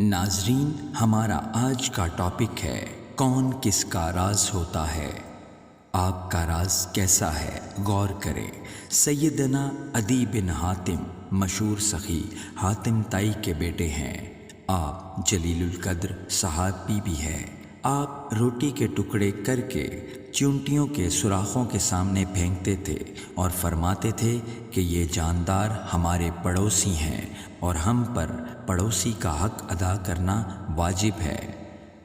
ناظرین، ہمارا آج کا ٹاپک ہے کون کس کا راز ہوتا ہے۔ آپ کا راز کیسا ہے؟ غور کریں۔ سیدنا عدی بن حاتم مشہور سخی حاتم تائی کے بیٹے ہیں۔ آپ جلیل القدر صحابی بھی ہے۔ آپ روٹی کے ٹکڑے کر کے چونٹیوں کے سوراخوں کے سامنے پھینکتے تھے اور فرماتے تھے کہ یہ جاندار ہمارے پڑوسی ہیں اور ہم پر پڑوسی کا حق ادا کرنا واجب ہے۔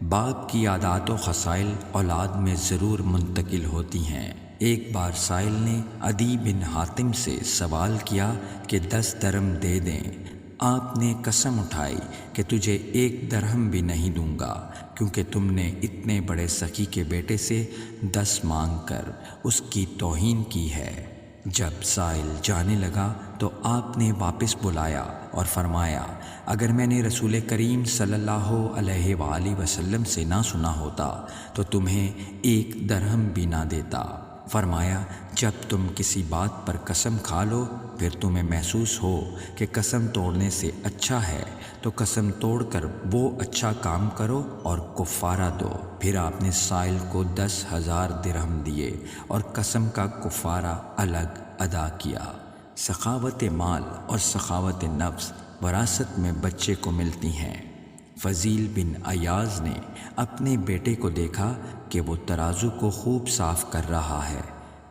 باپ کی عادات و خصائل اولاد میں ضرور منتقل ہوتی ہیں۔ ایک بار سائل نے عدی بن حاتم سے سوال کیا کہ 10 درہم دے دیں۔ آپ نے قسم اٹھائی کہ تجھے 1 درہم بھی نہیں دوں گا، کیونکہ تم نے اتنے بڑے سخی کے بیٹے سے 10 مانگ کر اس کی توہین کی ہے۔ جب سائل جانے لگا تو آپ نے واپس بلایا اور فرمایا، اگر میں نے رسول کریم صلی اللہ علیہ وآلہ وسلم سے نہ سنا ہوتا تو تمہیں 1 درہم بھی نہ دیتا۔ فرمایا، جب تم کسی بات پر قسم کھا لو پھر تمہیں محسوس ہو کہ قسم توڑنے سے اچھا ہے تو قسم توڑ کر وہ اچھا کام کرو اور کفارہ دو۔ پھر آپ نے سائل کو 10,000 درہم دیے اور قسم کا کفارہ الگ ادا کیا۔ سخاوت مال اور سخاوت نفس وراثت میں بچے کو ملتی ہیں۔ فضیل بن عیاض نے اپنے بیٹے کو دیکھا کہ وہ ترازو کو خوب صاف کر رہا ہے۔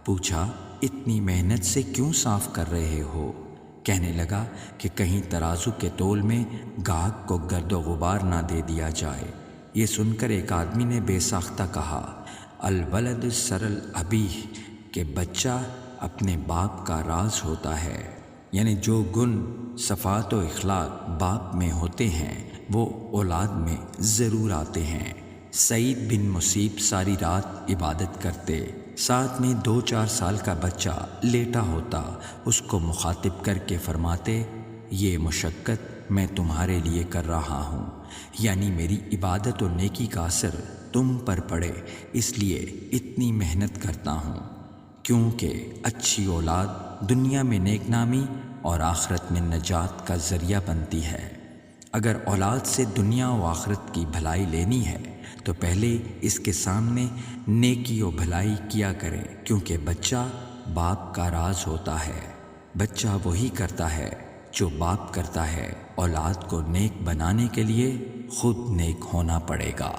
پوچھا، اتنی محنت سے کیوں صاف کر رہے ہو؟ کہنے لگا کہ کہیں ترازو کے تول میں گاہک کو گرد و غبار نہ دے دیا جائے۔ یہ سن کر ایک آدمی نے بے ساختہ کہا، الولد سر الابیہ، کہ بچہ اپنے باپ کا راز ہوتا ہے، یعنی جو گن صفات و اخلاق باپ میں ہوتے ہیں وہ اولاد میں ضرور آتے ہیں۔ سعید بن مسیب ساری رات عبادت کرتے، ساتھ میں 2-4 سال کا بچہ لیٹا ہوتا، اس کو مخاطب کر کے فرماتے، یہ مشقت میں تمہارے لیے کر رہا ہوں، یعنی میری عبادت و نیکی کا اثر تم پر پڑے، اس لیے اتنی محنت کرتا ہوں، کیونکہ اچھی اولاد دنیا میں نیک نامی اور آخرت میں نجات کا ذریعہ بنتی ہے۔ اگر اولاد سے دنیا و آخرت کی بھلائی لینی ہے تو پہلے اس کے سامنے نیکی و بھلائی کیا کریں، کیونکہ بچہ باپ کا راز ہوتا ہے۔ بچہ وہی کرتا ہے جو باپ کرتا ہے۔ اولاد کو نیک بنانے کے لیے خود نیک ہونا پڑے گا۔